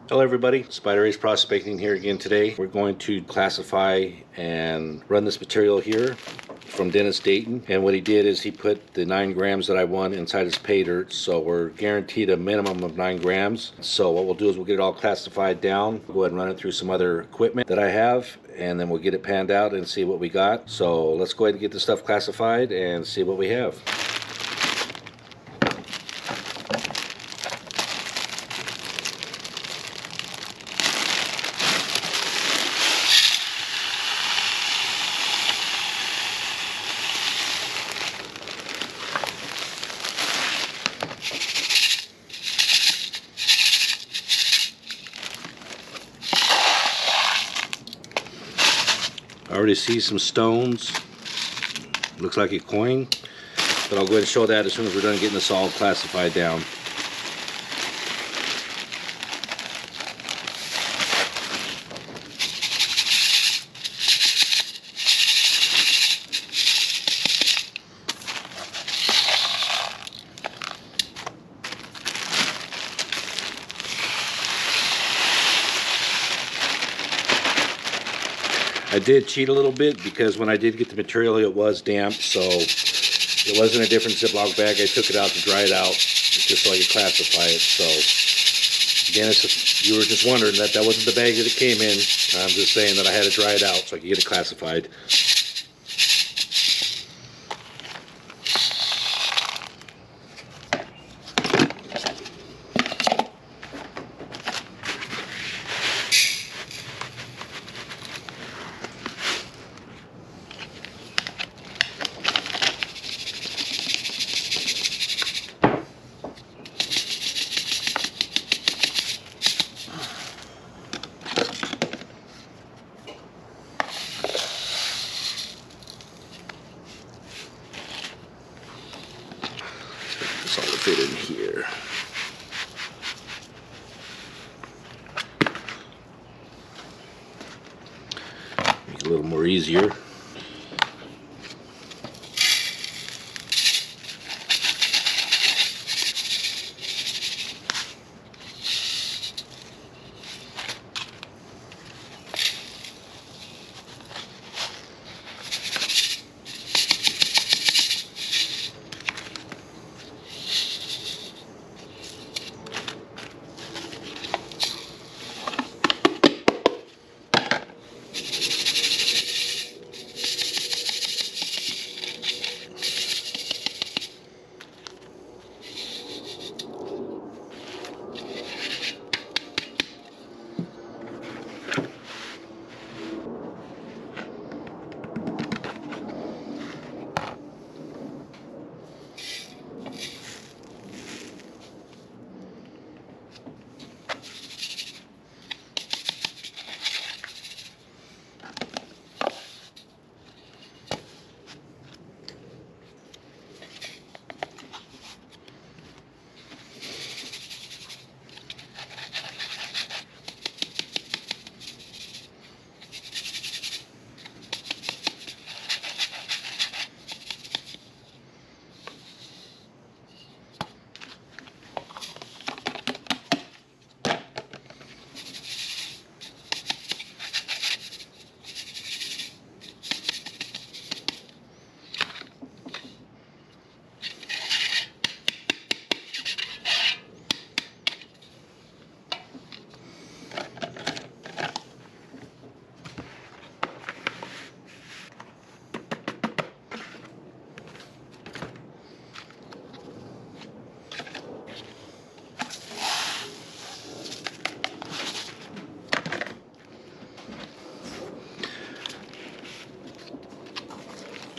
Hello everybody, Spyder Ace Prospecting here again today. We're going to classify and run this material here from Dennis Dayton. And what he did is he put the 9 grams that I won inside his pay dirt. So we're guaranteed a minimum of 9 grams. So what we'll do is we'll get it all classified down. We'll go ahead and run it through some other equipment that I have, and then we'll get it panned out and see what we got. So let's go ahead and get this stuff classified and see what we have. I already see some stones. Looks like a coin, but I'll go ahead and show that as soon as we're done getting this all classified down. I did cheat a little bit because when I did get the material it was damp, so it wasn't a different Ziploc bag. I took it out to dry it out just so I could classify it. So Dennis, if you were just wondering, that wasn't the bag that it came in. I'm just saying that I had to dry it out so I could get it classified. This all to fit in here. Make it a little more easier.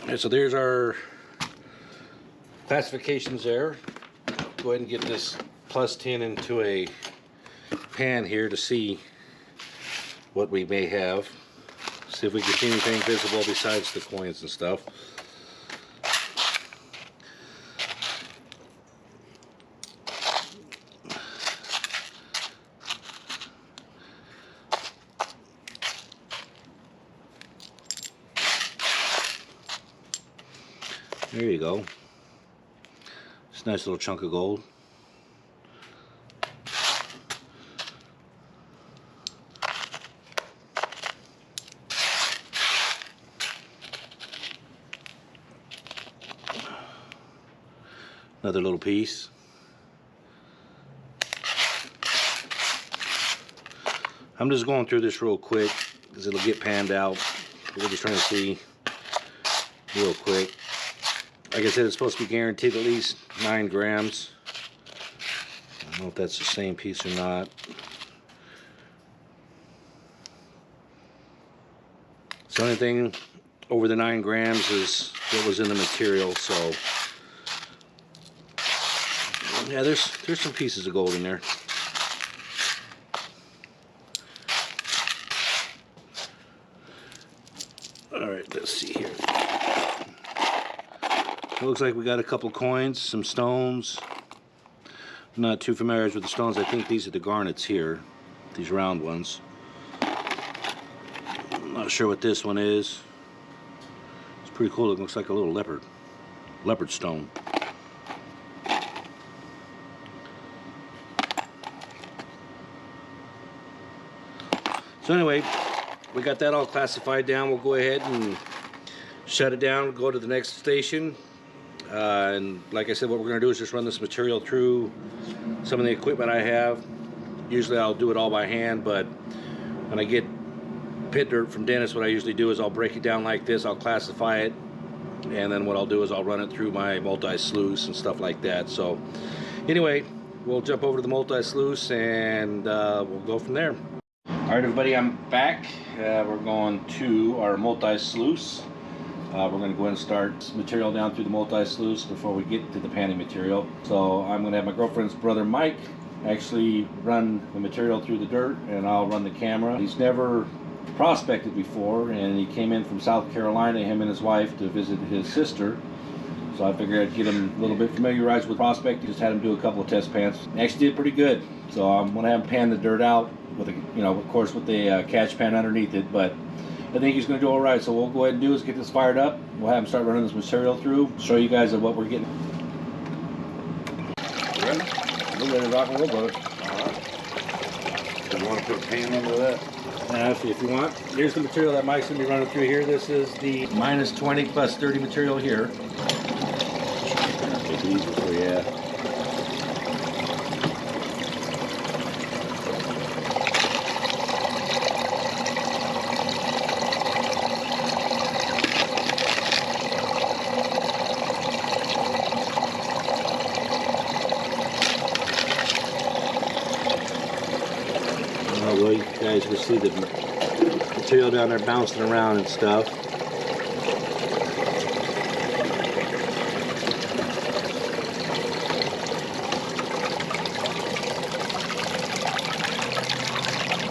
Alright, so there's our classifications there. Go ahead and get this plus 10 into a pan here to see what we may have. See if we can see anything visible besides the coins and stuff. There you go. It's a nice little chunk of gold. Another little piece. I'm just going through this real quick because it'll get panned out. We're just trying to see real quick. Like I said, it's supposed to be guaranteed at least 9 grams. I don't know if that's the same piece or not. So anything over the 9 grams is what was in the material. So yeah, there's some pieces of gold in there. Alright, let's see here. It looks like we got a couple coins, some stones. I'm not too familiar with the stones. I think these are the garnets here, these round ones. I'm not sure what this one is. It's pretty cool. It looks like a little leopard stone. So anyway, we got that all classified down. We'll go ahead and shut it down, go to the next station. And like I said, what we're going to do is just run this material through some of the equipment I have. Usually I'll do it all by hand, but when I get pit dirt from Dennis, what I usually do is I'll break it down like this, I'll classify it, and then what I'll do is I'll run it through my multi-sluice and stuff like that. So anyway, we'll jump over to the multi-sluice and we'll go from there. Alright everybody, I'm back. We're going to our multi-sluice. We're going to go ahead and start material down through the multi-sluice before we get to the panning material. So I'm going to have my girlfriend's brother Mike actually run the material through the dirt, and I'll run the camera. He's never prospected before, and he came in from South Carolina, him and his wife, to visit his sister. So I figured I'd get him a little bit familiarized with prospecting. Just had him do a couple of test pans. He actually did pretty good. So I'm going to have him pan the dirt out with a, of course, with the catch pan underneath it, but I think he's going to do all right. So what we'll go ahead and do is get this fired up. We'll have him start running this material through, show you guys what we're getting. Ready? We're ready to rock and roll, brother. Do you want to put a pan under that? If you want. Here's the material that Mike's going to be running through here. This is the -20 plus 30 material here. Make it easy for you. Well, you guys can see the material down there bouncing around and stuff.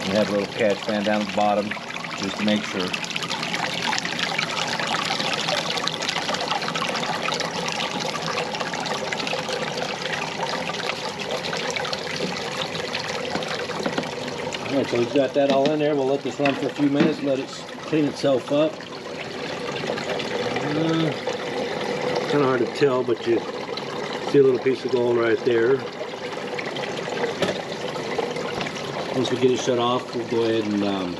We have a little catch pan down at the bottom just to make sure. Alright, so we've got that all in there. We'll let this run for a few minutes, let it clean itself up. Kind of hard to tell, but you see a little piece of gold right there. Once we get it shut off, we'll go ahead and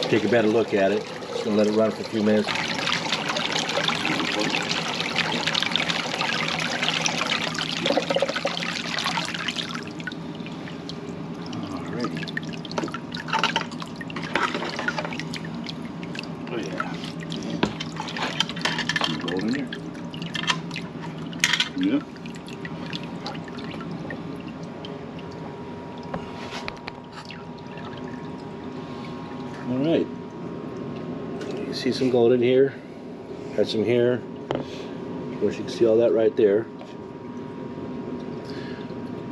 take a better look at it. Just going to let it run for a few minutes. Oh yeah. Some gold in there. Yeah. Alright. You see some gold in here. Got some here. Of course you can see all that right there.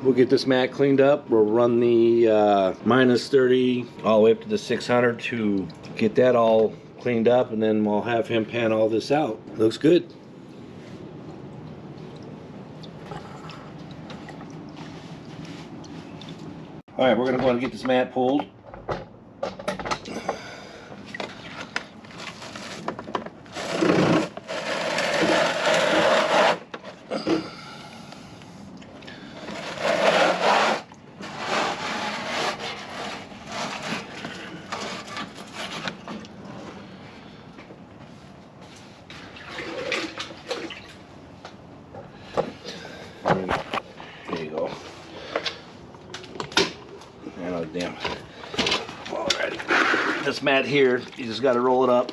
We'll get this mat cleaned up. We'll run the -30 all the way up to the 600 to get that all cleaned up, and then we'll have him pan all this out. Looks good. Alright, we're going to go and get this mat pulled. this mat here, you just got to roll it up.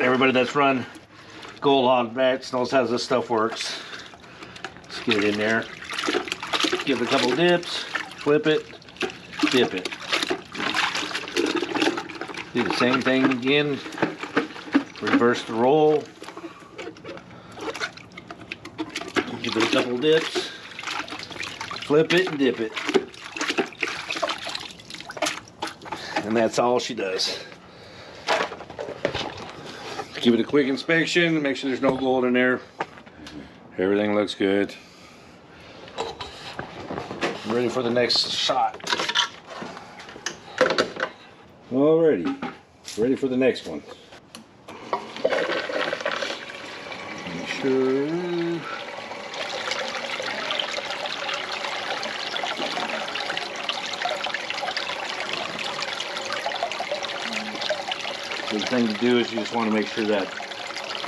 Everybody that's run gold on mats knows how this stuff works. Let's get it in there. Give it a couple dips, flip it, dip it. Do the same thing again. Reverse the roll. Give it a couple dips, flip it and dip it. And that's all she does. Give it a quick inspection, make sure there's no gold in there. Everything looks good. I'm ready for the next shot. Alrighty, ready for the next one. Make sure. The thing to do is you just want to make sure that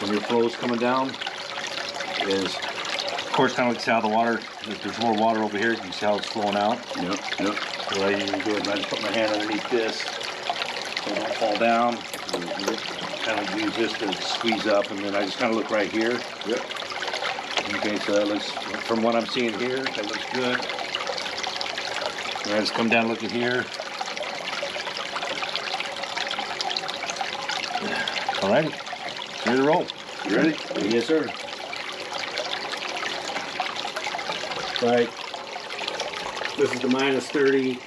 when your flow is coming down is, of course, kind of like see how the water, if there's more water over here, you can see how it's flowing out. Yep. What I usually do is I just put my hand underneath this so it don't fall down. Kind of use this to squeeze up, and then I just kind of look right here. Yep. Okay, so that looks, from what I'm seeing here, that looks good. And I just come down looking here. Alrighty, ready to roll. You ready? Yes, sir. Right. This is the -30.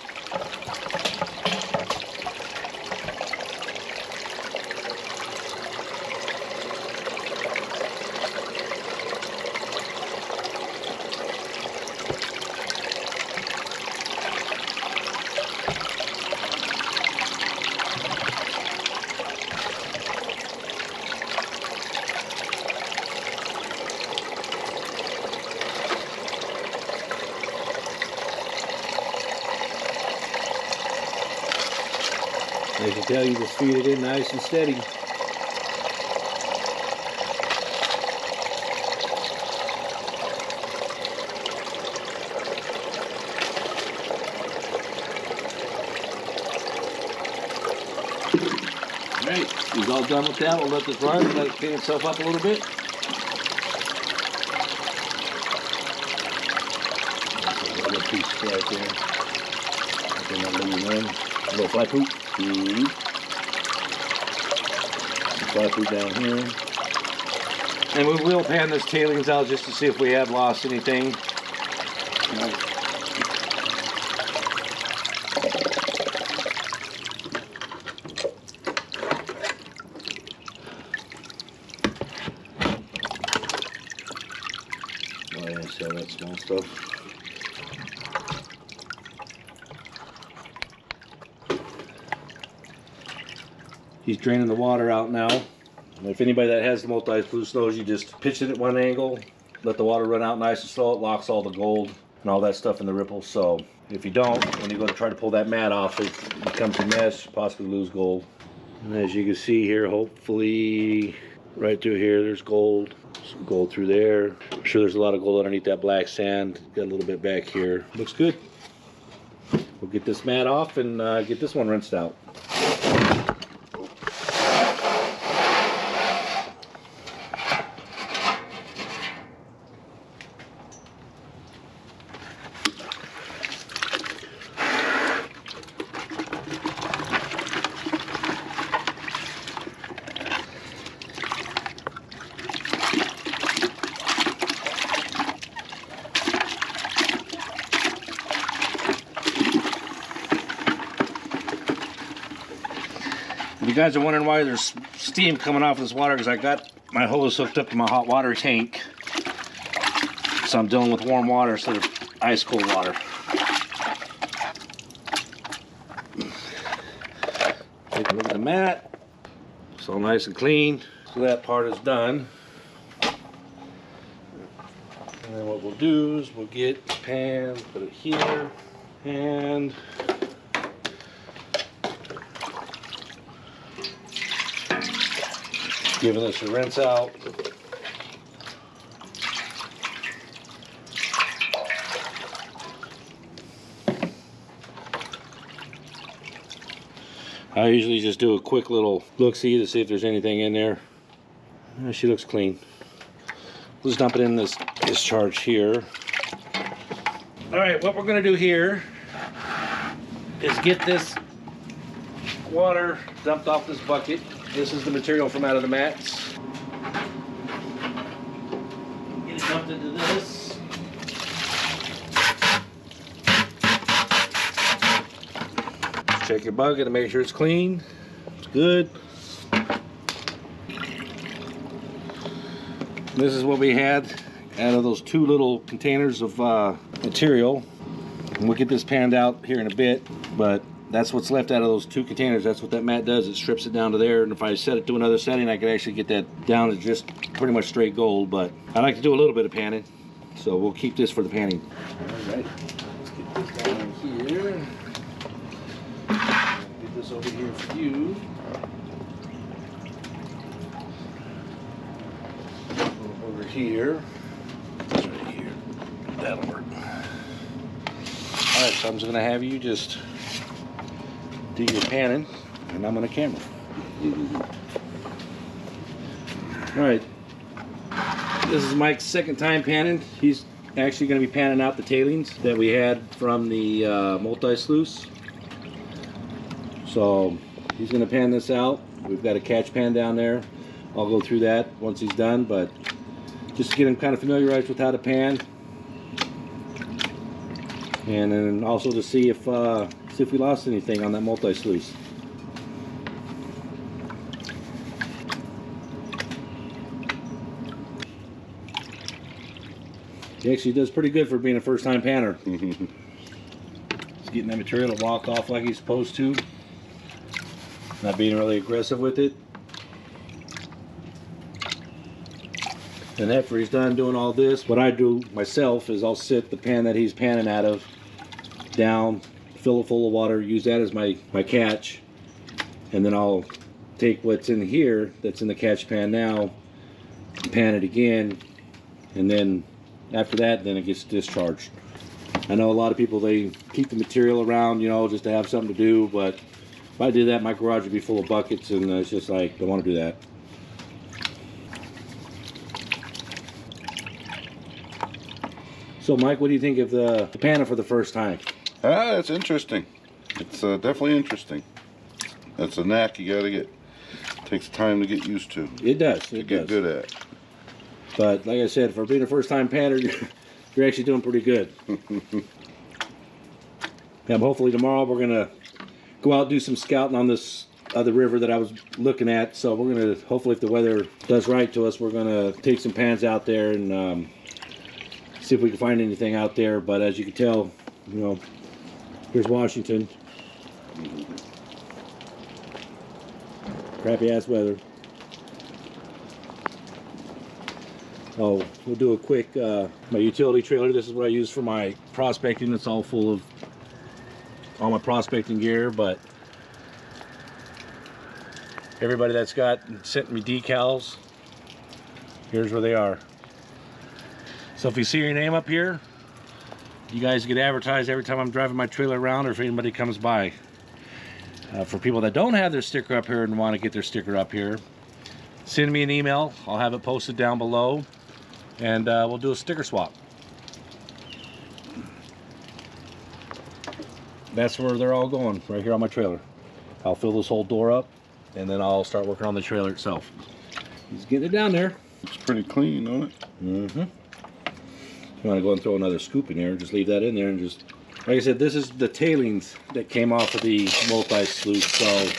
As you can tell, you just feed it in nice and steady. Alright, he's all done with that. We'll let this run, let it clean itself up a little bit. A little piece right there. Bring that little in. A little fly poop. Fly poop down here. And we will pan this tailings out just to see if we have lost anything. Oh yeah, see all that small stuff. He's draining the water out now. And if anybody that has the multi-fluence knows, you just pitch it at one angle, let the water run out nice and slow. It locks all the gold and all that stuff in the ripples. So if you don't, when you go to try to pull that mat off, it becomes a mess, possibly lose gold. And as you can see here, hopefully right through here, there's gold. Some gold through there. I'm sure there's a lot of gold underneath that black sand. Got a little bit back here. Looks good. We'll get this mat off and get this one rinsed out. If you guys are wondering why there's steam coming off this water, because I got my hose hooked up to my hot water tank. So I'm dealing with warm water instead of ice cold water. Take a look at the mat. It's all nice and clean. So that part is done. And then what we'll do is we'll get the pan, put it here, and giving this a rinse out. I usually just do a quick little look-see to see if there's anything in there. She looks clean. Let's dump it in this discharge here. All right, what we're gonna do here is get this water dumped off this bucket. This is the material from out of the mats. Get it dumped into this. Just check your bucket and make sure it's clean. It's good. This is what we had out of those 2 little containers of material. And we'll get this panned out here in a bit, but that's what's left out of those 2 containers. That's what that mat does. It strips it down to there, and if I set it to another setting, I could actually get that down to just pretty much straight gold, but I like to do a little bit of panning, so we'll keep this for the panning. All right, let's get this down here. Get this over here for you. Over here. Right here. That'll work. Alright, so I'm just going to have you just do your panning, and I'm going to camera. Alright, this is Mike's second time panning. He's actually going to be panning out the tailings that we had from the multi-sluice. So he's going to pan this out. We've got a catch pan down there. I'll go through that once he's done, but just to get him kind of familiarized with how to pan. And then also to see if we lost anything on that multi-sluice. He actually does pretty good for being a first-time panner. He's getting that material to walk off like he's supposed to. Not being really aggressive with it. And after he's done doing all this, what I do myself is I'll sit the pan that he's panning out of down, fill it full of water, use that as my catch, and then I'll take what's in here that's in the catch pan now, pan it again, and then after that, then it gets discharged. I know a lot of people, they keep the material around, you know, just to have something to do, but if I did that, my garage would be full of buckets, and it's just like, don't want to do that. So Mike, what do you think of the panning for the first time? It's interesting. It's definitely interesting. That's a knack you gotta get. It takes time to get used to. It does. To get good at. But like I said, for being a first time panner, you're actually doing pretty good. Hopefully tomorrow we're gonna go out and do some scouting on this other river that I was looking at. So we're gonna, hopefully if the weather does right to us, we're gonna take some pans out there and see if we can find anything out there. But as you can tell, you know, here's Washington. Crappy ass weather. Oh, we'll do a quick, my utility trailer. This is what I use for my prospecting. It's all full of all my prospecting gear, but everybody that's sent me decals, here's where they are. So if you see your name up here, you guys get advertised every time I'm driving my trailer around, or if anybody comes by. For people that don't have their sticker up here and want to get their sticker up here, send me an email. I'll have it posted down below, and we'll do a sticker swap. That's where they're all going, right here on my trailer. I'll fill this whole door up, and then I'll start working on the trailer itself. He's getting it down there. It's pretty clean, don't it? Mm-hmm. You want to go and throw another scoop in there, just leave that in there, and just, like I said, this is the tailings that came off of the multi-sluice, so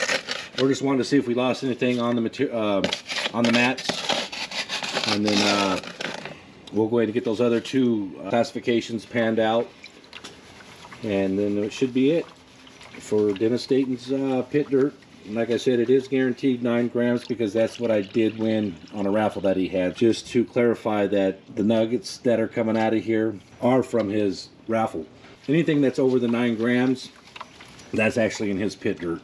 we're just wanting to see if we lost anything on the mats, and then we'll go ahead and get those other 2 classifications panned out, and then it should be it for Dennis Dayton's pit dirt. And like I said, it is guaranteed 9 grams because that's what I did win on a raffle that he had. Just to clarify that the nuggets that are coming out of here are from his raffle. Anything that's over the 9 grams, that's actually in his pit dirt.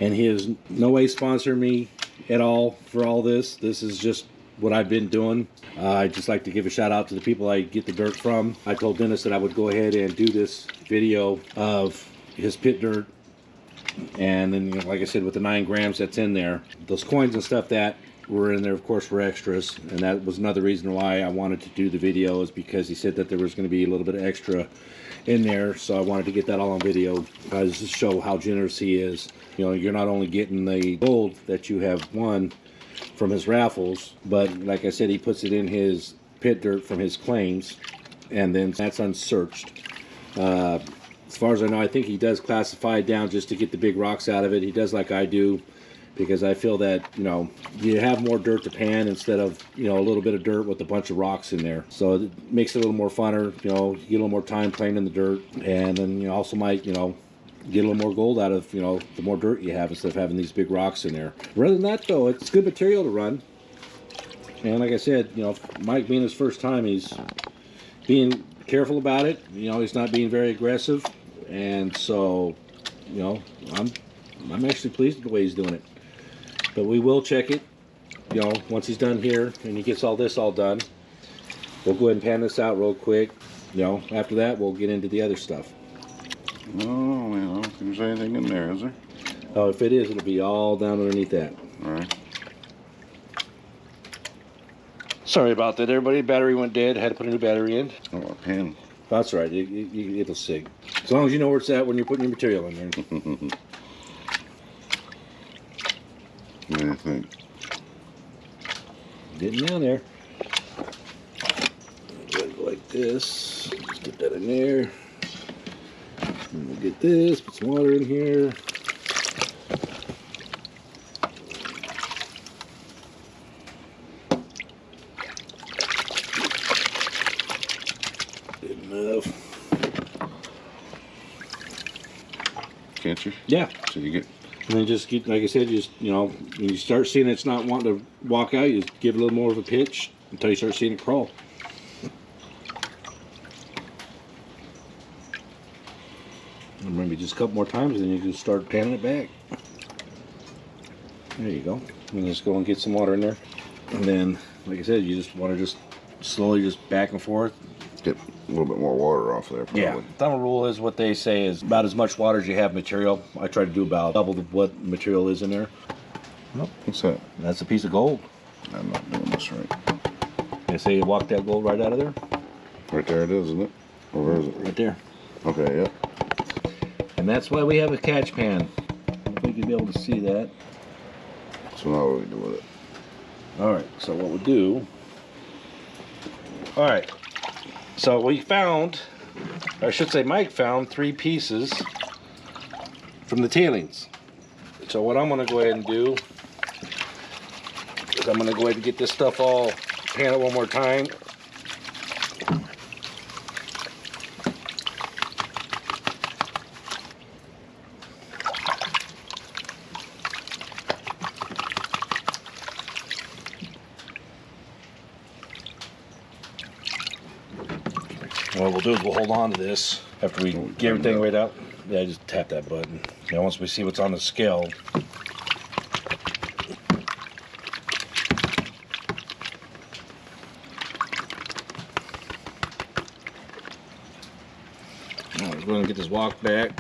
And he is no way sponsoring me at all for all this. This is just what I've been doing. I'd just like to give a shout out to the people I get the dirt from. I told Dennis that I would go ahead and do this video of his pit dirt And then, you know, like I said, with the 9 grams that's in there, those coins and stuff that were in there, of course, were extras. And that was another reason why I wanted to do the video, is because he said that there was going to be a little bit of extra in there. So I wanted to get that all on video, just to show how generous he is. You know, you're not only getting the gold that you have won from his raffles, but like I said, he puts it in his pit dirt from his claims, and then that's unsearched. As far as I know, I think he does classify it down just to get the big rocks out of it. He does like I do, because I feel that, you know, you have more dirt to pan instead of, you know, a little bit of dirt with a bunch of rocks in there. So it makes it a little more funner. You know, you get a little more time playing in the dirt, and then you also might, you know, get a little more gold out of, you know, the more dirt you have instead of having these big rocks in there. Rather than that, though, it's good material to run. And like I said, you know, Mike being his first time, he's being careful about it. You know, he's not being very aggressive. And so, you know, I'm actually pleased with the way he's doing it. But we will check it, you know, once he's done here and he gets all this all done. We'll go ahead and pan this out real quick. You know, after that, we'll get into the other stuff. Oh, you know, if there's anything in there, is there? Oh, if it is, it'll be all down underneath that. All right. Sorry about that, everybody. Battery went dead. Had to put a new battery in. Oh, a pen. That's right. It'll sig. As long as you know where it's at when you're putting your material in there. What do you think? Getting down there. Go like this. Just get that in there. And we'll get this. Put some water in here. Good enough. Can't you? Yeah. So you get. And then just get, like I said, just, you know, when you start seeing it's not wanting to walk out, you just give it a little more of a pitch until you start seeing it crawl. And maybe just a couple more times, and then you can start panning it back. There you go. And just go and get some water in there. And then, like I said, you just want to just slowly just back and forth. Get a little bit more water off there, probably. Yeah. Thumb rule is what they say is about as much water as you have material. I try to do about double what material is in there. Oh, what's that? That's a piece of gold. I'm not doing this right. They say you walk that gold right out of there. Right there it is, isn't it? Or where is it? Right there. Okay, yeah. And that's why we have a catch pan. If we could be able to see that. So now what do we do with it? All right. So what we'll do. All right. So we found, or I should say Mike found 3 pieces from the tailings. So what I'm going to go ahead and do is I'm going to go ahead and get this stuff all pan one more time. What we'll do is we'll hold on to this after we get everything weighed out. Yeah, just tap that button. Now once we see what's on the scale, now we're going to get this walk back.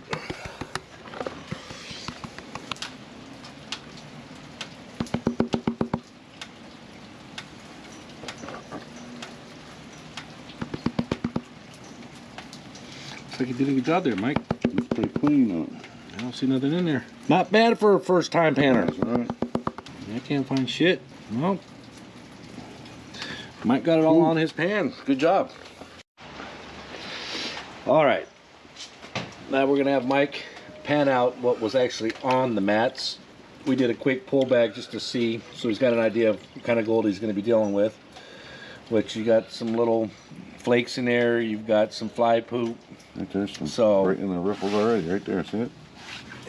Looks like you did a good job there, Mike. It's pretty clean on it. I don't see nothing in there. Not bad for a first time panner. That's right. I can't find shit. Well, Mike got it all on his pan. Good job. All right. Now we're gonna have Mike pan out what was actually on the mats. We did a quick pull back just to see, so he's got an idea of what kind of gold he's gonna be dealing with. Which you got some little flakes in there. You've got some fly poop. Right there, some So- right in the riffles already, right there, see it?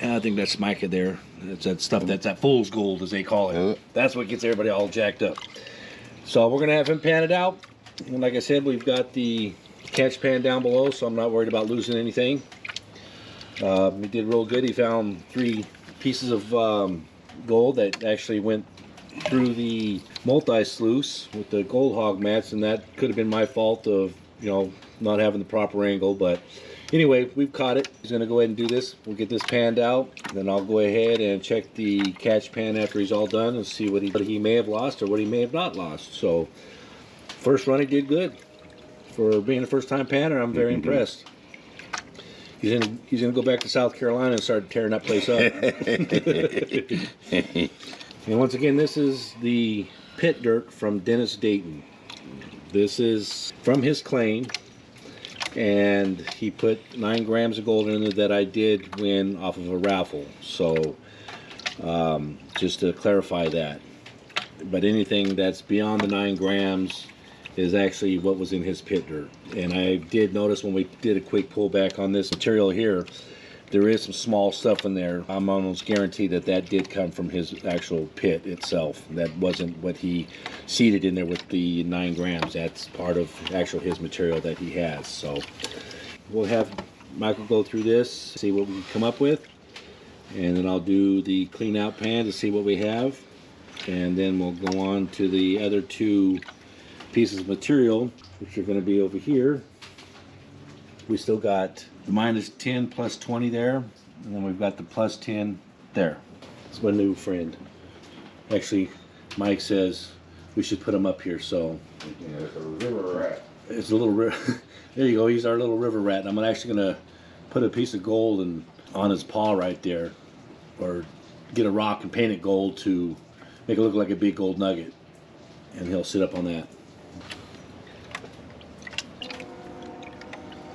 And I think that's mica there. That's that stuff. That's that fool's gold, as they call it. Is it? That's what gets everybody all jacked up. So we're gonna have him pan it out. And like I said, we've got the catch pan down below, so I'm not worried about losing anything. He did real good. He found 3 pieces of gold that actually went through the multi-sluice with the gold hog mats, and that could have been my fault of, you know, not having the proper angle, but Anyway, we've caught it. He's going to go ahead and do this. We'll get this panned out. Then I'll go ahead and check the catch pan after he's all done and see what he may have lost or what he may have not lost. So, first run he did good. For being a first-time panner, I'm very impressed. He's gonna go back to South Carolina and start tearing that place up. And once again, this is the pit dirt from Dennis Dayton. This is from his claim, and he put 9 grams of gold in it that I did win off of a raffle. So just to clarify that. But anything that's beyond the 9 grams is actually what was in his pit dirt. And I did notice when we did a quick pullback on this material here, there is some small stuff in there. I'm almost guaranteed that that did come from his actual pit itself. That wasn't what he seeded in there with the 9 grams. That's part of actual his material that he has. So we'll have Michael go through this, see what we can come up with, and then I'll do the clean out pan to see what we have, and then we'll go on to the other 2 pieces of material, which are going to be over here. We still got the -10 plus 20 there, and then we've got the plus 10 there. It's my new friend. Actually, Mike says we should put him up here, so Yeah, it's a river rat. it's a little there you go. He's our little river rat. I'm actually gonna put a piece of gold on his paw right there, or get a rock and paint it gold to make it look like a big gold nugget, and he'll sit up on that.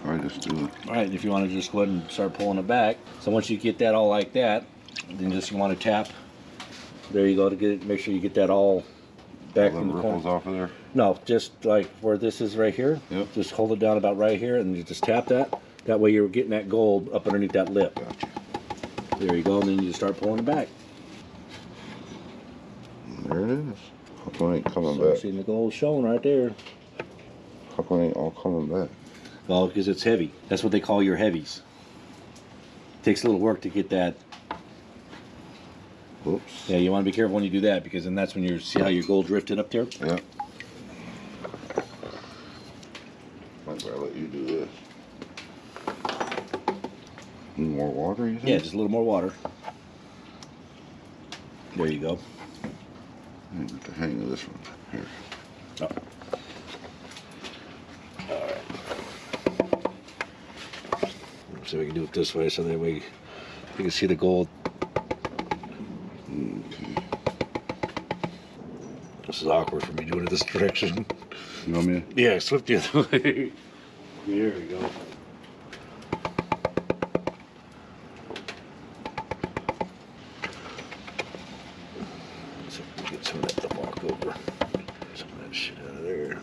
All right, just do it. All right, if you want to just go ahead and start pulling it back. So once you get that all like that, then just you want to tap. There you go to get it. Make sure you get that all back All in the the ripples corner. off of there. No, just like where this is right here. Yep. Just hold it down about right here, and you just tap that. That way you're getting that gold up underneath that lip. Gotcha. There you go, and then you just start pulling it back. There it is. How come it ain't coming So back? seeing the gold showing right there. How come it ain't all coming back? Well, because it's heavy. That's what they call your heavies. Takes a little work to get that. Whoops. Yeah, you want to be careful when you do that, because then that's when you see how your gold drifted up there. Yeah. Might better let you do this. Need more water, you think? Yeah, just a little more water. There you go. I need the hang of this one. Here. Oh. Alright. So we can do it this way so that we can see the gold. Okay. This is awkward for me doing it this direction. You want me to? Yeah, flip the other way. There we go. So we can get some of that to walk over. Some of that shit out of there.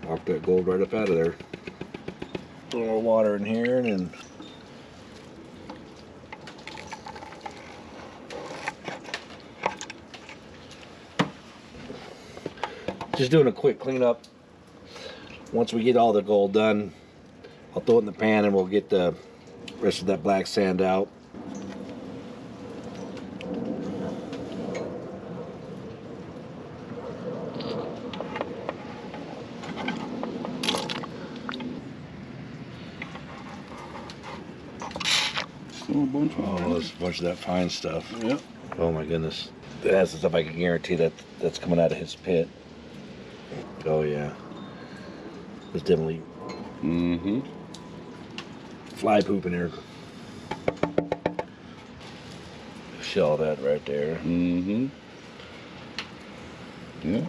Walk that gold right up out of there. A little more water in here, and then just doing a quick cleanup. Once we get all the gold done, I'll throw it in the pan and we'll get the rest of that black sand out. Still a bunch of Oh, there's a bunch of that fine stuff. Yep. Oh my goodness. That's the stuff I can guarantee that's coming out of his pit. Oh yeah. There's definitely Mm-hmm. fly poop in there. See all that right there. Mm-hmm. Yeah.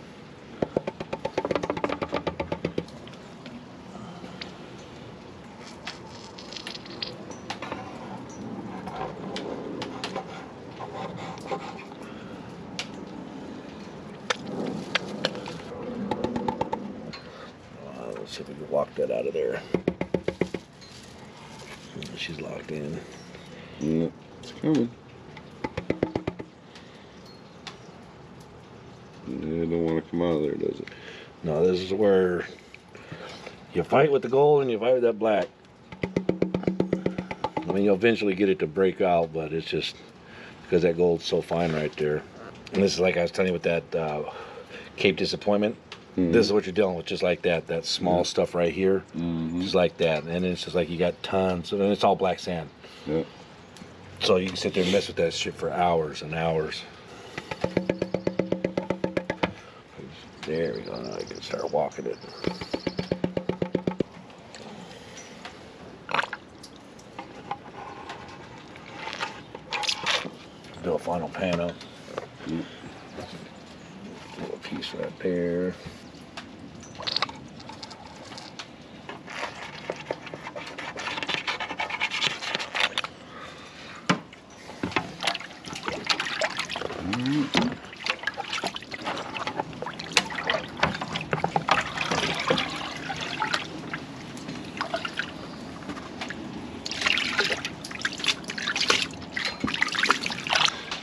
Let's see if we can walk that out of there. She's locked in. Yeah. It's coming. Yeah, don't want to come out of there, does it? No, this is where you fight with the gold and you fight with that black. I mean, you'll eventually get it to break out, but it's just because that gold's so fine right there. And this is like I was telling you with that Cape Disappointment. This is what you're dealing with, just like that. That small stuff right here, just like that. And it's just like you got tons, and it's all black sand. Yeah. So you can sit there and mess with that shit for hours and hours. There we go. Now I can start walking it. Do a final pan up. Little piece right there.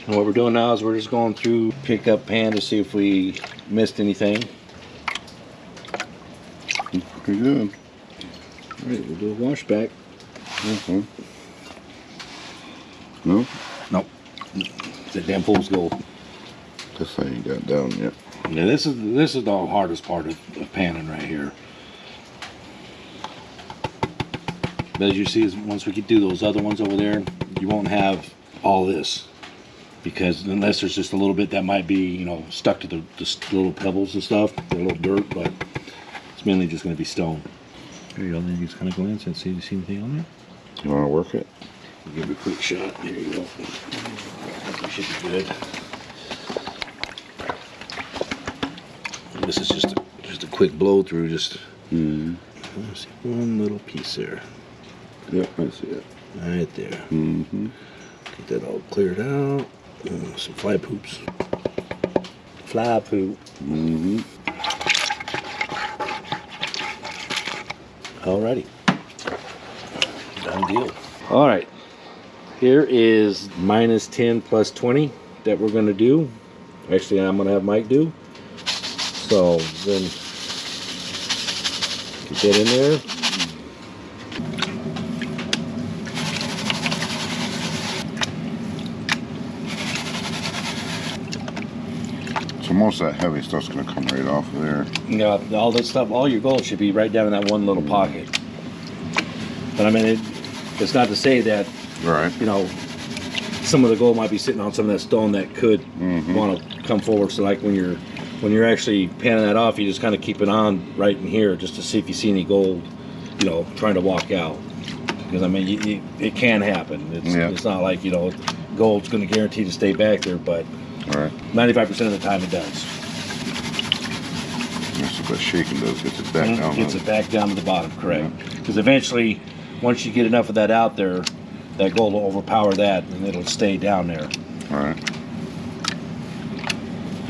And what we're doing now is we're just going through pickup pan to see if we missed anything. Pretty good. All right, we'll do a washback. Okay. No? Nope. That damn fool's gold. This how you got down yet. Yeah, this is the hardest part of panning right here. But as you see, once we get through those other ones over there, you won't have all this. Because unless there's just a little bit that might be, you know, stuck to the little pebbles and stuff, a little dirt, but it's mainly just going to be stone. There you go. Then you just kind of glance and see if you see anything on there. You want to work it? I'll give it a quick shot. There you go. That should be good. And this is just a quick blow through. Just let's see, one little piece there. Yep, I see it. Right there. Get that all cleared out. Some fly poops. Fly poop. Alrighty. Done deal. Alright. Here is minus 10 plus 20 that we're going to do. Actually, I'm going to have Mike do. So then get that in there. So most of that heavy stuff's going to come right off of there. Yeah, all this stuff, all your gold should be right down in that one little pocket. But I mean, it's not to say that, Right. you know, some of the gold might be sitting on some of that stone that could want to come forward. So like when you're actually panning that off, you just kind of keep it on right in here just to see if you see any gold, you know, trying to walk out. Because I mean, it can happen. It's not like, you know, gold's going to guarantee to stay back there, but Right. 95% of the time it does. That's what that shaking does, gets it back down. Gets it back down to the bottom, correct. Because eventually, once you get enough of that out there, that gold will overpower that and it'll stay down there. Right.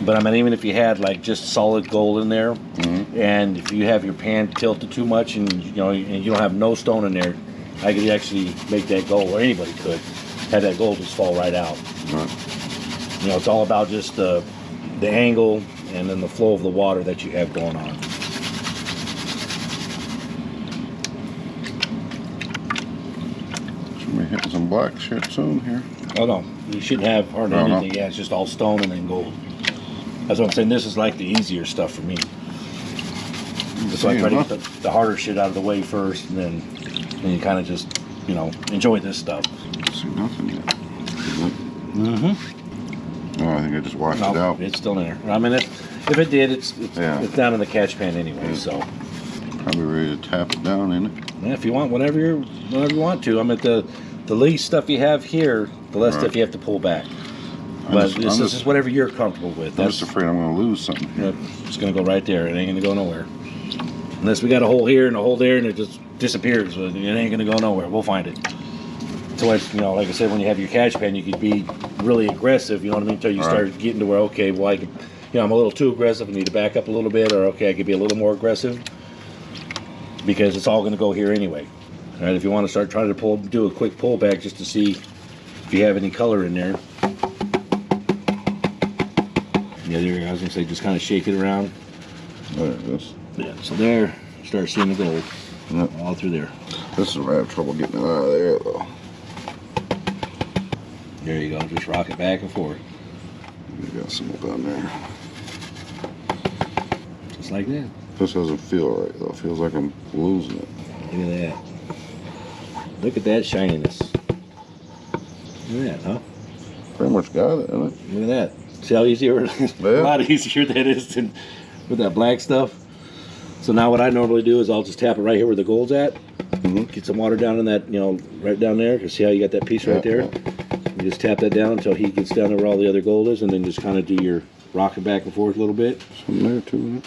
But I mean, even if you had like just solid gold in there, and if you have your pan tilted too much and you know and you don't have no stone in there, I could actually make that gold, or anybody could, have that gold just fall right out. Right. You know, it's all about just the angle and then the flow of the water that you have going on. Should be hitting some black shit soon here. Oh no, you shouldn't have hardly No, no. anything. Yeah, it's just all stone and then gold. That's what I'm saying. This is like the easier stuff for me. It's like try to get the harder shit out of the way first, and then you kind of just, you know, enjoy this stuff. See nothing yet. Mm-hmm. Oh, I think I just washed it No, out. it's still in there. I mean, if it did, it's down in the catch pan anyway. So Probably ready to tap it down, ain't it? yeah, if you want, whenever you want to. I mean, the least stuff you have here, the less stuff you have to pull back. But this is whatever you're comfortable with. I'm just afraid I'm going to lose something here. It's going to go right there. It ain't going to go nowhere. Unless we got a hole here and a hole there and it just disappears. It ain't going to go nowhere. We'll find it. So, you know, like I said, when you have your catch pan, you could be really aggressive, you know what I mean, until you start getting to where, okay, well, I could, you know, I'm a little too aggressive. I need to back up a little bit, or, okay, I could be a little more aggressive. Because it's all going to go here anyway. All right, if you want to start trying to do a quick pullback just to see if you have any color in there. Yeah, there you go. I was going to say, just kind of shake it around. There it is. Yeah, so there, start seeing the gold. Yep. All through there. This is where I have trouble getting it out of there, though. There you go. Just rock it back and forth. You got some down there. Just Just like that. This doesn't feel right though. It feels like I'm losing it. Look at that. Look at that shininess. Look at that, huh? Pretty much got it, isn't it? Look at that. See how easier a lot easier that is than with that black stuff. So now what I normally do is I'll just tap it right here where the gold's at. Get some water down in that, you know, right down there. Cause see how you got that piece right there? You just tap that down until he gets down to where all the other gold is, and then just kind of do your rocking back and forth a little bit. Something there too.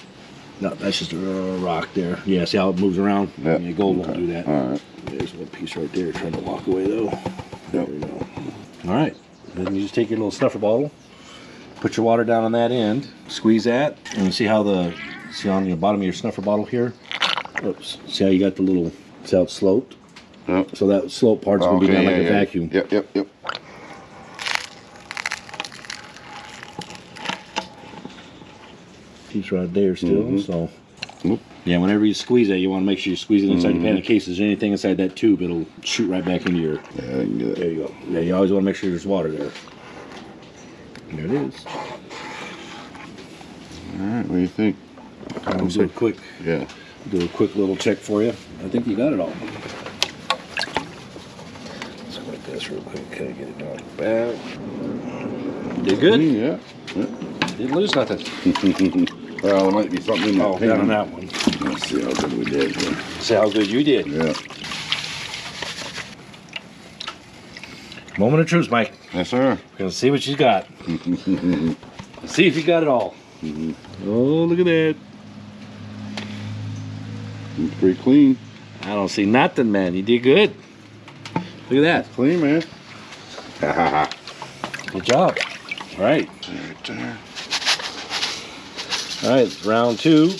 No, that's just a rock there. Yeah, see how it moves around? Yeah. Gold won't do that. All right. There's one piece right there trying to walk away though. There we go. All right. Then you just take your little snuffer bottle, put your water down on that end, squeeze that, and see how see on the bottom of your snuffer bottle here? Oops. See how you got the little, see how it's sloped? Yep. So that slope part's going to be down like a vacuum. Yep. Piece right there still, so. Yeah, whenever you squeeze it, you want to make sure you squeeze it inside your pan in case there's anything inside that tube, it'll shoot right back into your. Yeah, I can get it. There you go. Yeah, you always want to make sure there's water there. There it is. All right, what do you think? I'll do a quick, Yeah. do a quick little check for you. I think you got it all. Let's go like this real quick. Can I get it down back? Did good? Yeah. Didn't lose nothing. Well, there might be something in that pan. Down on that one. Let's see how good we did here. See how good you did. Yeah. Moment of truth, Mike. Yes, sir. Gonna see what you got. See if you got it all. Oh, look at that. It's pretty clean. I don't see nothing, man. You did good. Look at that. Clean, man. Good job. All right. Right there. All right, round two.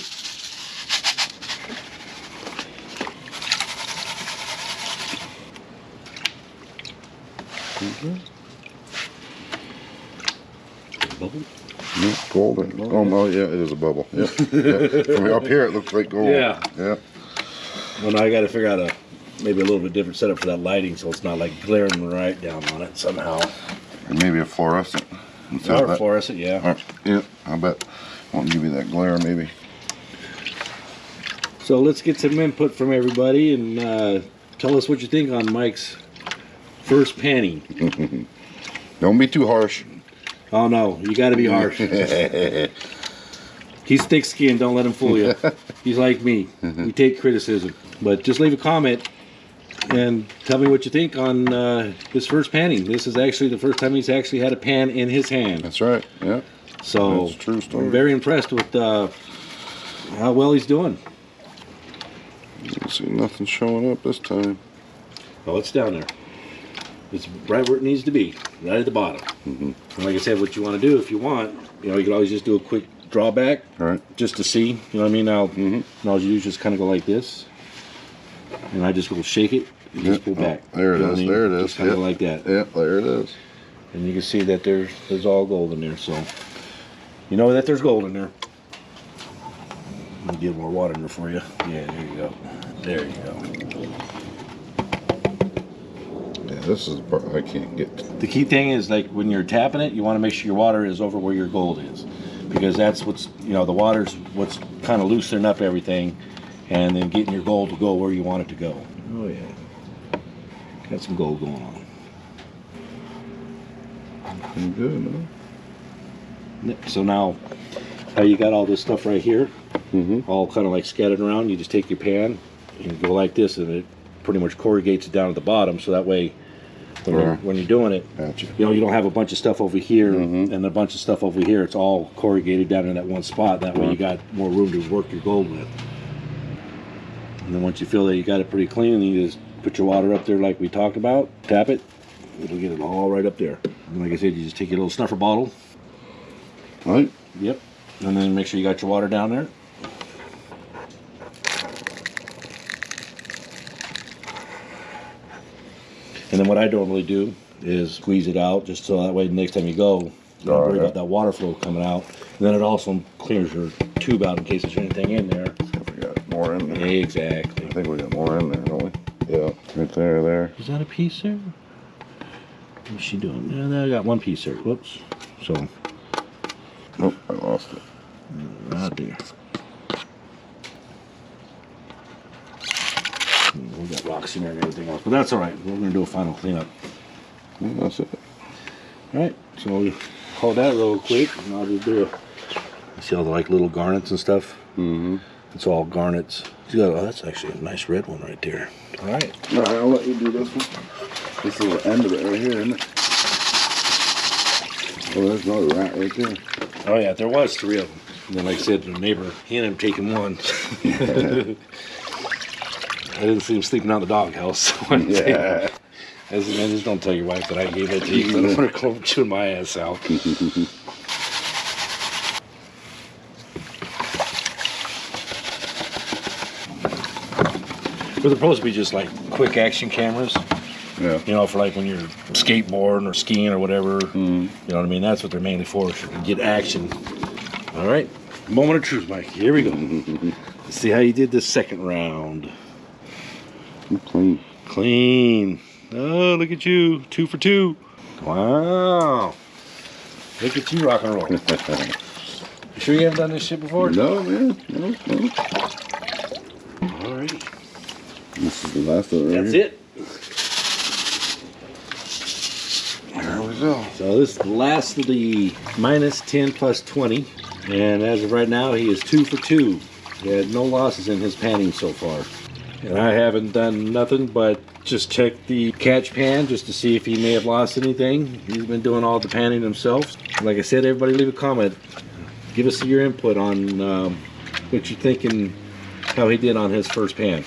Bubble? Yeah, golden. Oh, no, yeah, it is a bubble. Yep. Yep. From up here, it looks like gold. Yeah. Yeah. Well, now I got to figure out maybe a little bit different setup for that lighting, so it's not like glaring right down on it somehow. And maybe a fluorescent. Or fluorescent, yeah. All right. Yeah, I bet. Won't give you that glare, maybe. So let's get some input from everybody and tell us what you think on Mike's first panning. Don't be too harsh. Oh no, you got to be harsh. He's thick-skinned. Don't let him fool you. He's like me. We take criticism, but just leave a comment and tell me what you think on his first panning. This is actually the first time he's actually had a pan in his hand. That's right. Yeah. So That's a true story. I'm very impressed with how well he's doing. You see nothing showing up this time. Oh, it's down there. It's right where it needs to be, right at the bottom. And like I said, what you want to do, if you want, you can always just do a quick drawback, All right. just to see. You know what I mean? Now, and all you do is just kind of go like this, and I just go shake it and just pull back. There it You know is. what I mean? There it is. Just kind of like that. Yeah, there it is. And you can see that there's all gold in there. So you know that there's gold in there. Let me get more water in there for you. Yeah, there you go. There you go. Yeah, this is the part I can't get to. The key thing is, like, when you're tapping it, you want to make sure your water is over where your gold is, because that's what's, the water's what's kind of loosening up everything, and then getting your gold to go where you want it to go. Oh yeah, got some gold going on. Pretty good, huh? So now, how you got all this stuff right here, all kind of like scattered around. You just take your pan and go like this, and it pretty much corrugates it down at the bottom, so that way when you're doing it, Gotcha. you don't have a bunch of stuff over here and a bunch of stuff over here. It's all corrugated down in that one spot. That way you got more room to work your gold with. And then once you feel that you got it pretty clean, you just put your water up there like we talked about, tap it, it'll get it all right up there. And like I said, you just take your little snuffer bottle. Right? Yep. And then make sure you got your water down there. And then what I normally do is squeeze it out, just so that way the next time you go, you don't worry about that water flow coming out. And then it also clears your tube out in case there's anything in there. If we got more in there. Exactly. I think we got more in there, don't we? Yeah. Right there. Is that a piece there? What's she doing? Yeah, I got one piece there. Whoops. So, Oh, I lost it. right there. rocks in there and everything else. But that's all right. We're gonna do a final cleanup. Yeah, that's it. All right, so we'll hold that real quick, and I'll just do a. See all the like little garnets and stuff. Mm-hmm. It's all garnets. Oh, that's actually a nice red one right there. All right. All right, I'll let you do this one. This is the end of it right here, isn't it? Oh, there's another rat right there. Oh yeah, there was 3 of them. And then, like I said, the neighbor, he ended up taking one. I didn't see him sleeping out in the doghouse. So Yeah. I said, man, just don't tell your wife that I gave it to you. I don't want her to come chewing my ass out. They're supposed to be just like quick action cameras. Yeah. You know, for like when you're skateboarding or skiing or whatever. You know what I mean? That's what they're mainly for, so you can get action. All right. Moment of truth, Mike. Here we go. Let's see how you did this second round. Clean. Clean. Oh, look at you. 2 for 2. Wow. Look at you rock and roll. You sure you haven't done this shit before? No, man. No. All right. This is the last of it right That's here. it. There we go. So this is the last of the minus 10 plus 20. And as of right now, he is 2 for 2. He had no losses in his panning so far. And I haven't done nothing but just check the catch pan just to see if he may have lost anything. He's been doing all the panning himself. Like I said, everybody leave a comment. Give us your input on what you're thinking, how he did on his first pan.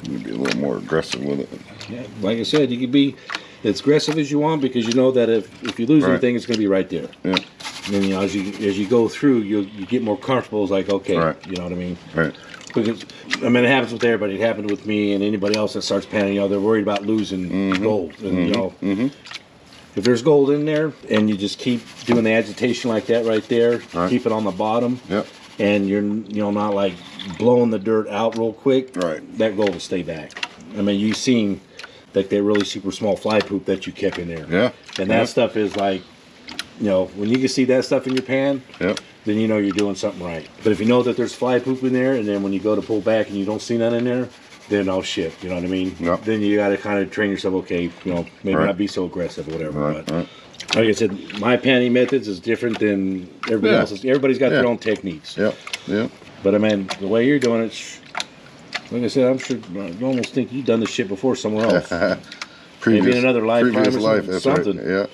Maybe a little more aggressive with it. Yeah, like I said, you can be as aggressive as you want because you know that if you lose Right. anything, it's going to be right there. Yeah. And then, you know, as you go through, you get more comfortable. It's like, okay, Right. you know what I mean? Right. Because, I mean, it happens with everybody. It happened with me and anybody else that starts panning. You know, they're worried about losing gold. And, you know, if there's gold in there and you just keep doing the agitation like that right there, Right. keep it on the bottom, Yep. and you're, you know, not like blowing the dirt out real quick, Right. that gold will stay back. I mean, you've seen like that really super small fly poop that you kept in there. Yeah. And that Yep. stuff is like, you know, when you can see that stuff in your pan, Yep. then you know you're doing something right. But if you know that there's fly poop in there, and then when you go to pull back and you don't see none in there, then oh shit, you know what I mean? Yep. Then you got to kind of train yourself, okay, you know, maybe Right. not be so aggressive or whatever. Right. But Right. like I said, my panning methods is different than everybody Yeah. else's. Everybody's got their Yeah. own techniques. Yep. Yep. But I mean, the way you're doing it, like I said, I'm sure you almost think you've done this shit before somewhere else. Maybe in another lifetime previous or life, that's something. Right. Yeah.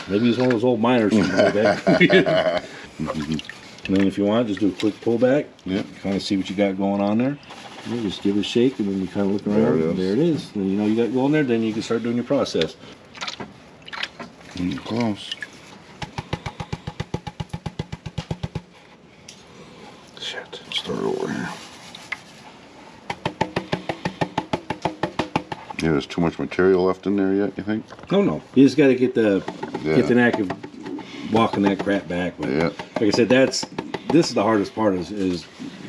Maybe he's one of those old miners. Or something like that. And then if you want, just do a quick pullback. Yeah. Kind of see what you got going on there. You just give it a shake, and then you kind of look around. There it is. There it is. Then you know you got going there. Then you can start doing your process. Close. Shit. Start over here. Yeah, there's too much material left in there yet, you think? No. You just got to get the Yeah. knack of walking that crap back. But Yeah. like I said, this is the hardest part is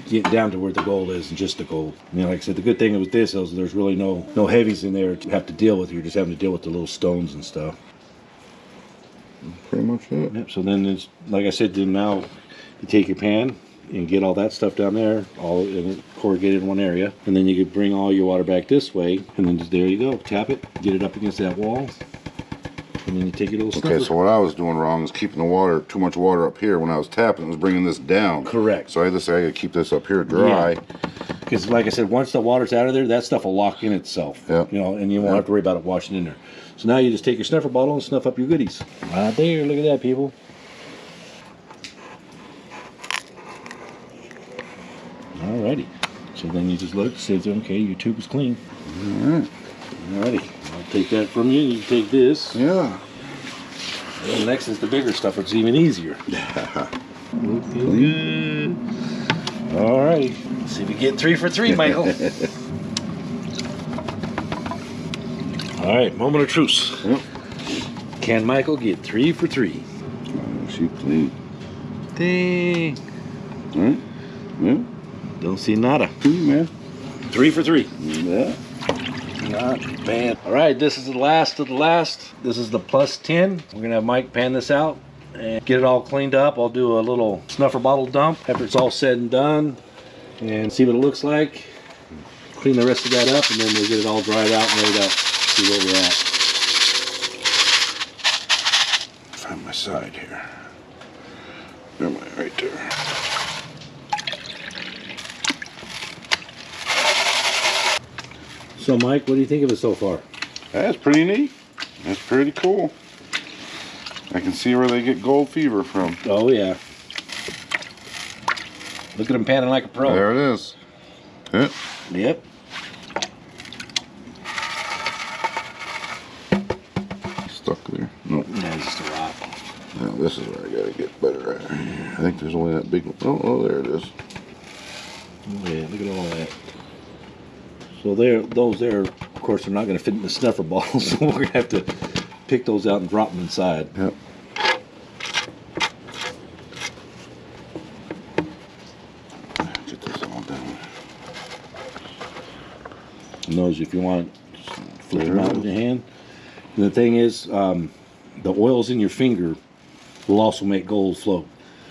getting down to where the gold is and just the gold. You know, like I said, the good thing with this is there's really no heavies in there to have to deal with. You're just having to deal with the little stones and stuff. Pretty much it. Yep. So then it's like I said. Then now you take your pan and get all that stuff down there, all in it, corrugated in one area, and then you could bring all your water back this way, and then just there you go. Tap it, get it up against that wall, and then you take your little snuffer. Okay, so what I was doing wrong is keeping the water, too much water up here. When I was tapping, it was bringing this down. Correct. So I had to say I gotta keep this up here dry. Because like I said, once the water's out of there, that stuff will lock in itself. Yeah. You know, and you won't have to worry about it washing in there. So now you just take your snuffer bottle and snuff up your goodies. Right there, look at that, people. Alrighty. So then you just look, says, okay, your tube is clean. Alright. Alrighty. I'll take that from you. You take this. Yeah. And next is the bigger stuff. It's even easier. Feels good. Alrighty. Let's see if we get 3 for 3, Michael. Alright, moment of truce. Yep. Can Michael get 3 for 3? She clean. Dang. Alright. Yeah. Don't see nada. Clean, man. 3 for 3. Yeah. Not bad. Alright, this is the last of the last. This is the plus 10. We're going to have Mike pan this out and get it all cleaned up. I'll do a little snuffer bottle dump after it's all said and done and see what it looks like. clean the rest of that up, and then we'll get it all dried out and laid out. See where we're at. Find my side here. There am I, right there. So, Mike, what do you think of it so far? That's pretty neat. That's pretty cool. I can see where they get gold fever from. Oh, yeah. Look at him panning like a pro. There it is. Yep. Yep. Stuck there. Nope. Yeah, it's just a rock. Now this is where I gotta get better at. I think there's only that big one. Oh, there it is. Oh, yeah, look at all that. So those there, of course, are not going to fit in the snuffer bottle, so we're going to have to pick those out and drop them inside. Yep. Get this all done. And those, if you want, just flip them out with your hand. And the thing is, the oils in your finger will also make gold float.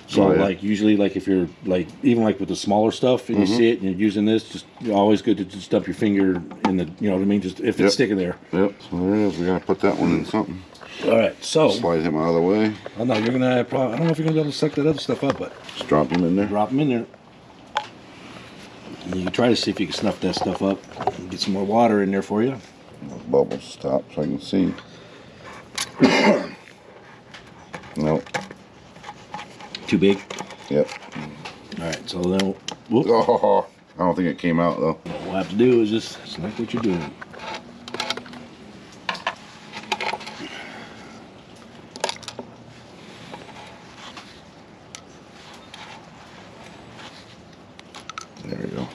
So, Oh, yeah. like, usually, like, if you're, like, even, like, with the smaller stuff, and you see it, and you're using this, just, always good to just dump your finger in the, you know what I mean, just, if it's sticking there. Yep. So there it is. We gotta put that one in something. All right, so, Slide him out of the way. I know, you're going to have I don't know if you're going to be able to suck that other stuff up, but Just drop him in there. drop them in there. And you can try to see if you can snuff that stuff up and get some more water in there for you. Bubbles stop so I can see. Nope. Too big? Yep. All right, so then whoop, Oh, I don't think it came out though. what we'll have to do is just select what you're doing. There we go.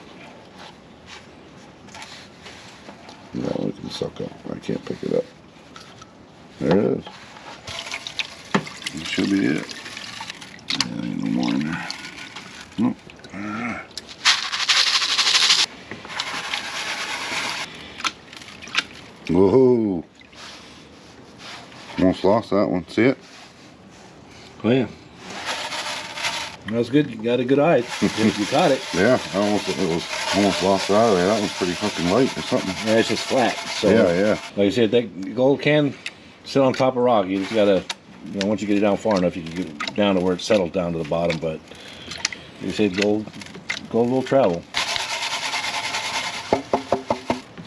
That one can suck up. I can't pick it up. There it is. That should be it. Yeah, ain't no more in there. Nope. Whoa. Almost lost that one. See it? Oh yeah. That was good. You got a good eye. You caught it. Yeah, it was almost lost out of there. That one's pretty fucking light or something. Yeah, it's just flat. So Yeah. like I said, that gold can sit on top of rock. You just gotta, you know, once you get it down far enough, you can get it down to where it settles down to the bottom. But like I said, gold will travel.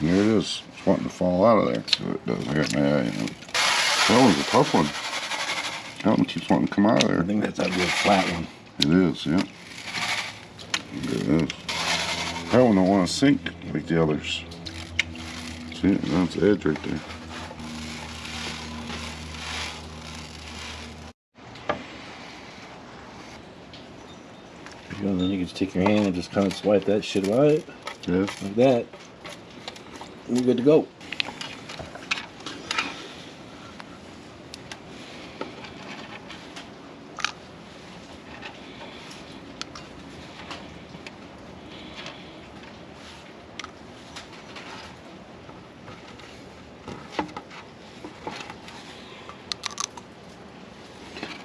There it is. It's wanting to fall out of there. So it does. I got my eye. That one's a tough one. That one keeps wanting to come out of I there. think that's a real flat one. It is, yeah. It is. That one don't want to sink like the others. See it? That's the edge right there. And then you can just take your hand and just kind of swipe that shit right Yeah. like that. And you're good to go.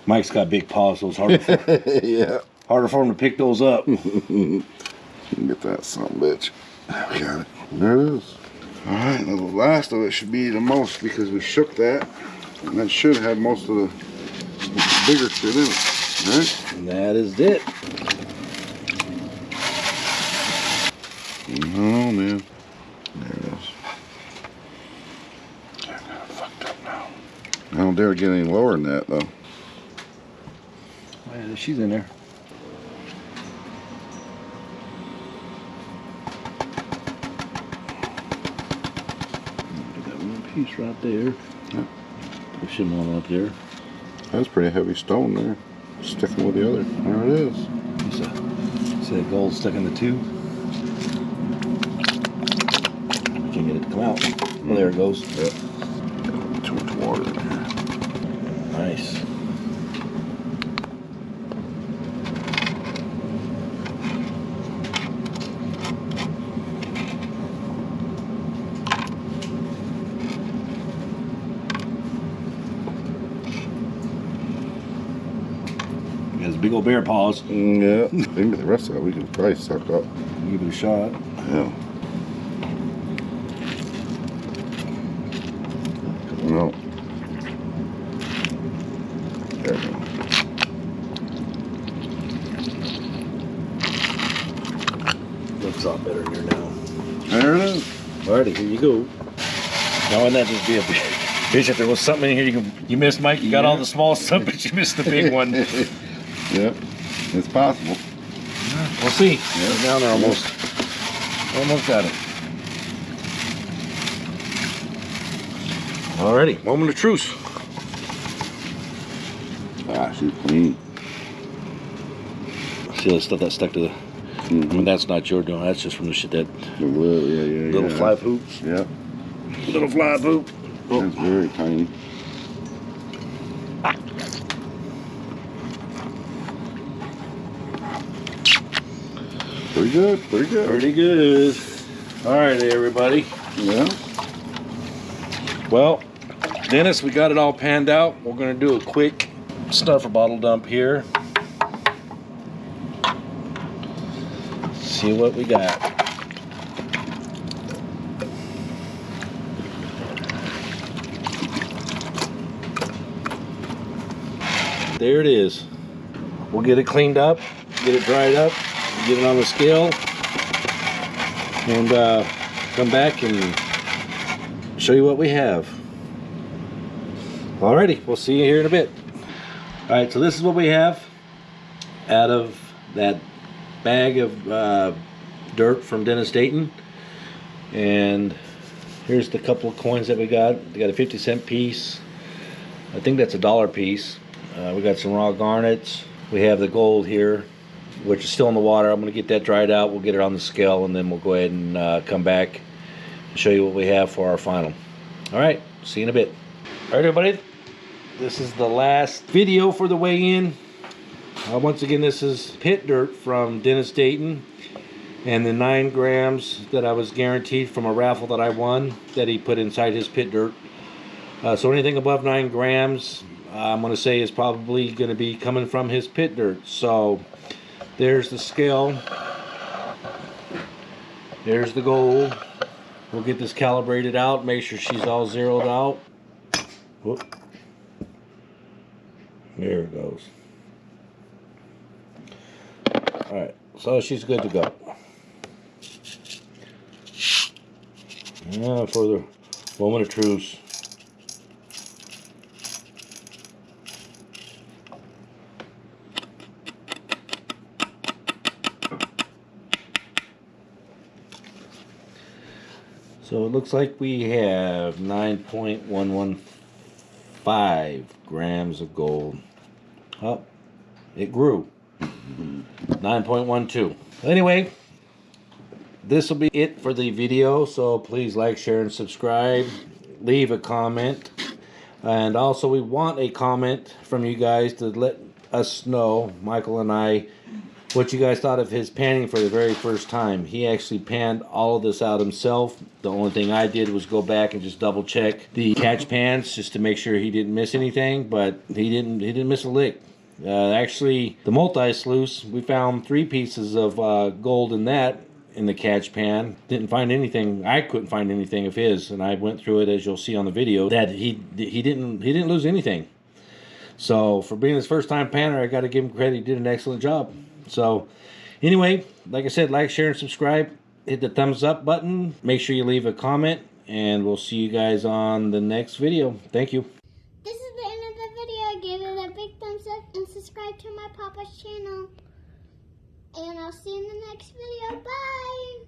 Mike's got big paws, so it's Yeah. harder for him to pick those up. You can get that son of a bitch. We got it. There it is. Alright, now the last of it should be the most because we shook that. And that should have most of the bigger shit in it. Alright? And that is it. Oh man. There it is. I got it fucked up now. I don't dare get any lower than that though. Oh, yeah, she's in there. Got one piece right there. Yeah. Push him on up there. That's pretty heavy stone there. Sticking with the other. There it is. See that gold stuck in the tube? I can't get it to come out. Well, there it goes. Yep. Too much water in here. Nice. He has big old bear paws. Yeah. Maybe the rest of it we can probably suck up. Give it a shot. Yeah. Looks a lot better in here now. There it is. Alrighty, here you go. Now, wouldn't that just be a big... Bitch, if there was something in here you missed, Mike, you got all the small stuff, but you missed the big one. Yep, it's possible. We'll see. Yep. Down there almost got it. Alrighty, moment of truce. Ah, she's clean. See all the stuff that stuck to the... I mean, that's not your doing. That's just from the shit that... The little, yeah. Little fly poops. Yep. Little fly poop. Oh. That's very tiny. Pretty good, pretty good. Pretty good. Alright, everybody. Yeah. Well, Dennis, we got it all panned out. We're going to do a quick stuffer bottle dump here. See what we got. There it is. We'll get it cleaned up, get it dried up, get it on the scale, and come back and show you what we have. Alrighty, we'll see you here in a bit. Alright, so this is what we have out of that bag of dirt from Dennis Dayton. And here's the couple of coins that we got. We got a 50-cent piece. I think that's a $1 piece. We got some raw garnets. We have the gold here, which is still in the water. I'm going to get that dried out. We'll get it on the scale, and then we'll go ahead and come back and show you what we have for our final. Alright, see you in a bit. Alright, everybody. This is the last video for the weigh-in. Once again, this is pit dirt from Dennis Dayton, and the 9 grams that I was guaranteed from a raffle that I won that he put inside his pit dirt. So anything above 9 grams, I'm going to say is probably going to be coming from his pit dirt. So there's the scale. There's the gold. We'll get this calibrated out, make sure she's all zeroed out. Whoop. There it goes. Alright, so she's good to go. Now for the moment of truce. So it looks like we have 9.115 grams of gold. Oh, it grew. 9.12. Anyway, this will be it for the video, so please like, share, and subscribe. Leave a comment, and also we want a comment from you guys to let us know, Michael and I, what you guys thought of his panning for the very first time. He actually panned all of this out himself. The only thing I did was go back and just double check the catch pans just to make sure he didn't miss anything, but he didn't miss a lick. Actually, the multi-sluice, we found 3 pieces of gold in that in the catch pan. Didn't find anything. I couldn't find anything of his, and I went through it, as you'll see on the video, that he didn't lose anything. So for being his first time panner, I got to give him credit. He did an excellent job. So anyway, like I said, like, share, and subscribe. Hit the thumbs up button. Make sure you leave a comment, and we'll see you guys on the next video. Thank you. This is the end of the video. Give it a big thumbs up and subscribe to my papa's channel. And I'll see you in the next video. Bye!